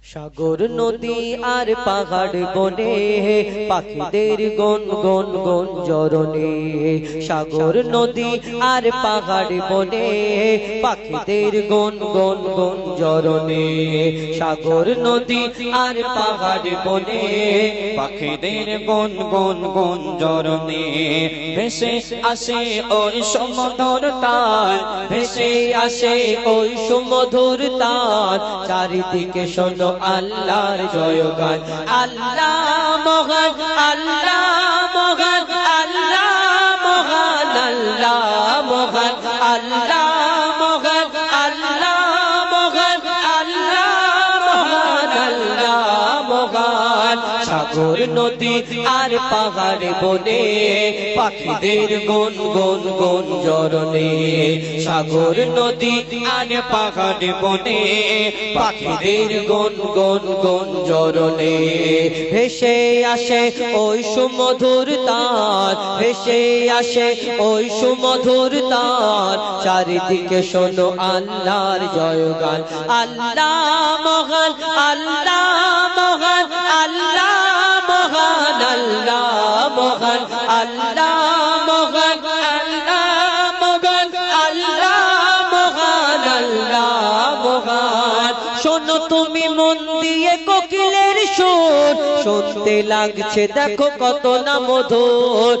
সাগর নদী আর পাহাড় বনে পাখিদের গন গন গন জরনে সাগর নদী আর পাহাড় বনে পাখিদের গন গন গন জরনে সাগর নদী আর পাহাড় বনে পাখিদের গন গন গন জরনে ভেসে আসে ওই সমুদ্র তার ভেসে আসে ওই সুমধুর তার চারিদিকে শোনো আল্লাহর জয়গান আল্লাহ মহান আল্লাহ মহান আল্লাহ মহান আল্লাহ মহান আল্লাহ মহান আল্লাহ মহান আল্লাহ মহান আল্লাহ মহান সাগর নদী আর পাহাড় বনে পাখিদের গন গন গন জরনে সাগর নদী আর পাহাড় বনে পাখিদের গন গন গন জরনে ভেসে আসে ওই সুমধুর তার ভেসে আসে ওই সুমধুর তার চারিদিকে শোনো আল্লাহর জয়গান আল্লাহ মহান আল্লাহ মহান আল্লাহ মহান আল্লাহ মহান আল্লাহ মহান আল্লাহ মহান আল্লাহ মহান আল্লাহ মহান শোনো তুমি মন দিয়ে কোকিলের সুর শুনতে লাগছে দেখো কত না মধুর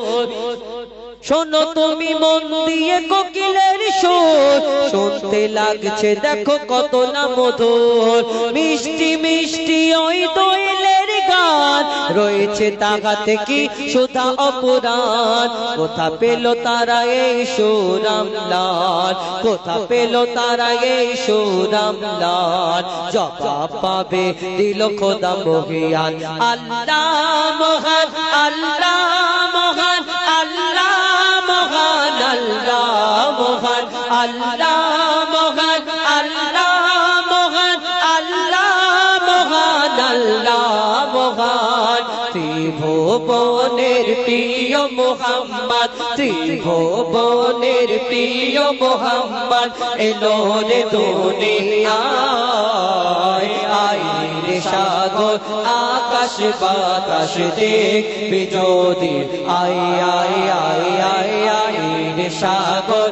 শোনো তুমি মন দিয়ে কোকিলের সুর শুনতে লাগছে দেখো কত না মধুর মিষ্টি মিষ্টি ওই দোয়েলের গান রয়েছে তাহাতে কি সুধা অপুরাণ কোথা পেল তারা এই সুরামলাল কোথা পেল তারা এই সুরামলাল জবাব পাবে দিল খোদা মহিয়ান আল্লাহ মহান আল্লাহ মহান আল্লাহ মহান আল্লাহ মহান আল্লাহ মহান আল্লাহ মহান আল্লাহ মহান আল্লাহ মহান ত্রিভুবনের প্রিয় মুহাম্মদ ত্রিভুবনের প্রিয় মুহাম্মদ এলো রে দুনিয়ায় আইরে সাগর আকাশ বাতাস দেখবি যদি আই আই আই আই আইরে সাগর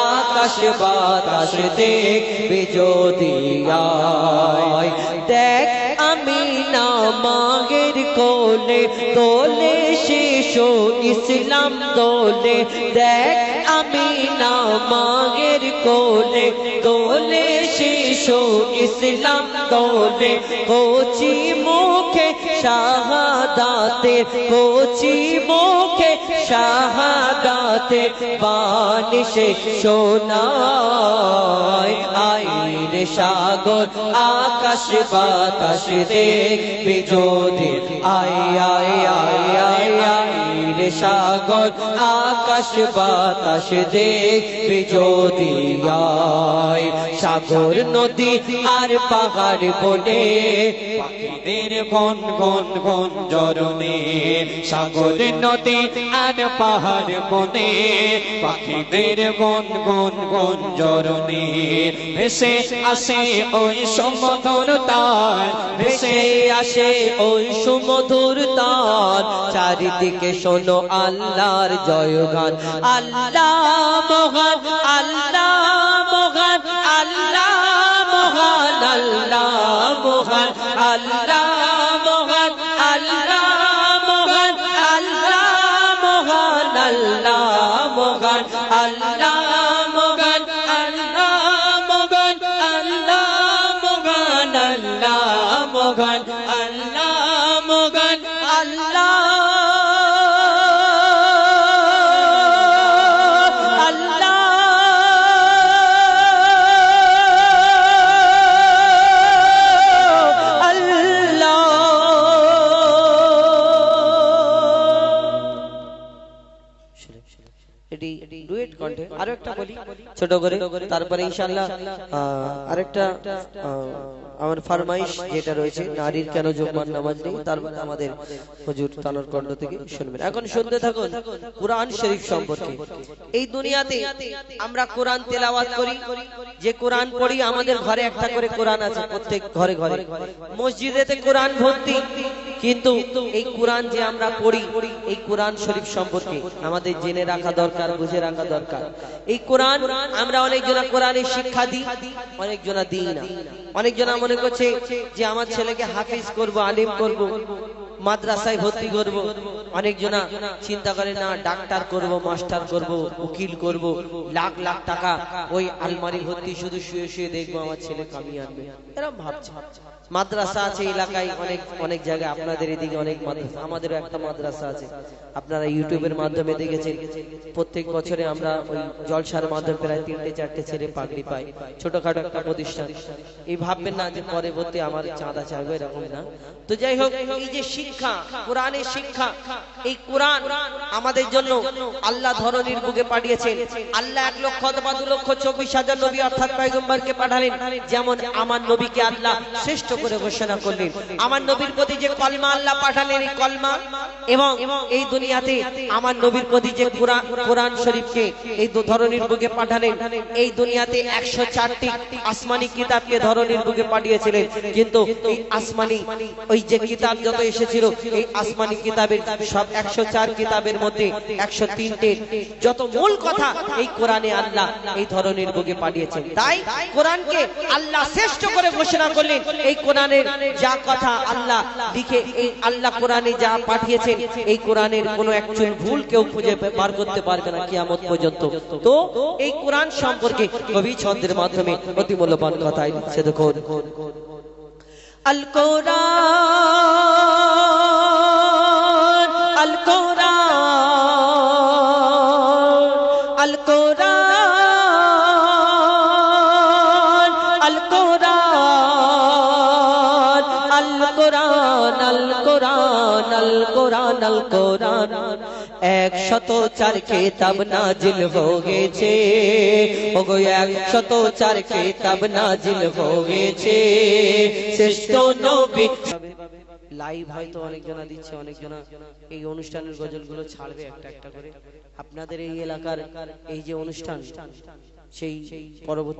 আকাশ বাতাস দেখবি যদি আয় দেখ আমি না মাগের কোলে দোলে শিশু ইসলাম দোলে দেখ আমি না মাগের কোলে দোলে শিশু ইসলাম দোলে কোচি মুখে শাহাদাতে কোচি মুখে শাহাদাতে বানিশে শোনায় আইরে সাগর আকাশ বাতাস দেখবি যদি আই আই আই আই আইরে সাগর আকাশ বাতাস দেখবি যদি আয় সাগর নদী আর পাহাড় বনে পাখিদের গন গন গন জরনে সাগর নদী আর পাহাড় বনে পাখিদের গন গন গন জরনে ভেসে আসে ওই সমুদ্র তার ভেসে আসে ওই সুমধুর তার চারিদিকে শোনো আল্লাহর জয়গান আল্লাহ মহান আল্লাহ মহান আল্লাহ মহান আল্লাহ মহান আল্লাহ মহান আল্লাহ মহান আল্লাহ মহান আল্লাহ মহান আল্লাহ মহান আল্লাহ মহান আল্লাহ মহান আল্লাহ মহান আল্লাহ মহান আল্লাহ ডুয়েট কণ্ঠে আরো একটা বলি ছোট করে, তারপরে ইনশাআল্লাহ আরেকটা আমার ফরমাইশ যেটা রয়েছে, নারীর কেন জুম্মার নামাজ নেই, তারপরে আমাদের হুজুর তানোর কণ্ঠ থেকে শুনবেন। এখন শুনতে থাকুন কুরআন শরীফ সম্পর্কে। এই দুনিয়াতে আমরা কোরআন তেলাওয়াত করি, যে কোরআন পড়ি, আমাদের ঘরে একটা করে কোরআন আছে, প্রত্যেক ঘরে ঘরে, মসজিদেতে কোরআন ভর্তি, কিন্তু এই কোরআন যে আমরা পড়ি, এই কোরআন শরীফ সম্পর্কে আমাদের জেনে রাখা দরকার, বুঝে রাখা দরকার। এই কোরআন আমরা অনেকজনা কোরআনের শিক্ষা দিই, অনেকজনা দিই না। অনেকজনা মনে করছে যে আমার ছেলেকে হাফিজ করব, আলিম করব, মাদ্রাসায় ভর্তি করব। অনেকজনা চিন্তা করে না ডাক্তার করব, মাস্টার করব, উকিল করব, লাখ লাখ টাকা ওই আলমারি ভর্তি শুধু শুয়ে শুয়ে দেখবো আমার ছেলে কামিয়ে আনবে, এরকম ভাবছে। মাদ্রাসা আছে এলাকায় অনেক অনেক জায়গায়, আপনাদের এদিকে অনেক মাদ্রাসা, আমাদেরও একটা মাদ্রাসা আছে, আপনারা ইউটিউবের মাধ্যমে দেখেছেন। প্রত্যেক বছরে আমরা ওই জলসার মাধ্যমে প্রায় 3-4টে ছেলে পাগড়ি পাই, ছোটখাটো একটা প্রতিষ্ঠান। এই ভাববেন না যে পরবর্তী আমার চাঁদা চাইবে, এরকম না। তো যাই হোক, এই যে শিক্ষা, কোরআনের শিক্ষা, এই কোরআন আমাদের জন্য আল্লাহ ধরনীর বুকে পাঠিয়েছেন। আল্লাহ 1,02,24,000 নবী অর্থাৎ পয়গম্বরকে পাঠালেন। যেমন আমার নবীকে আল্লাহ শ্রেষ্ঠ করে ঘোষণা করলেন, আমার নবীর প্রতি যে কলমা আল্লাহ পাঠালেন, এই কলমা, এবং এই দুনিয়াতে আমার নবীর প্রতি যে কোরআন শরীফকে এই ধরনীর বুকে পাঠালেন। এই দুনিয়াতে 104টি আসমানি কিতাবকে ধরনীর বুকে পাঠিয়েছিলেন, কিন্তু এই আসমানি ওই যে কিতাব যত এসেছিল, এই আসমানি কিতাবের সব 104 কিতাবের মধ্যে 103টে যত মূল কথা এই কোরআনে আল্লাহ এই ধরনের বুকে পাঠিয়েছেন। তাই কোরআনকে আল্লাহ শ্রেষ্ঠ করে ঘোষণা করলেন। এই কোরআনের যা কথা আল্লাহ লিখে, এই আল্লাহ কোরআনে যা পাঠিয়েছেন, এই কোরআনের কোনো একচুল ভুল কেউ খুঁজে বার করতে পারবে না কিয়ামত পর্যন্ত। তো এই কোরআন সম্পর্কে কবি ছন্দের মাধ্যমে অতি মূল্যবান কথাই লিখছে, দেখুন। আল কোরআন, আল কোরআন, আল কোরআন, আল কোরআন, আল কোরআন, আল কোরআন, আল কোরআন, আল কোরআন 104 কিতাব নাজিল হয়েছে, ওগো 104 কিতাব নাজিল হয়েছে, শ্রেষ্ঠ নবী। লাইভ হয়তো অনেকজনা দিচ্ছে, অনেকজনা এই অনুষ্ঠানের গজলগুলো ছাড়বে একটা একটা করে। আপনাদের এই এলাকার এই যে অনুষ্ঠান, সেই পরবর্তী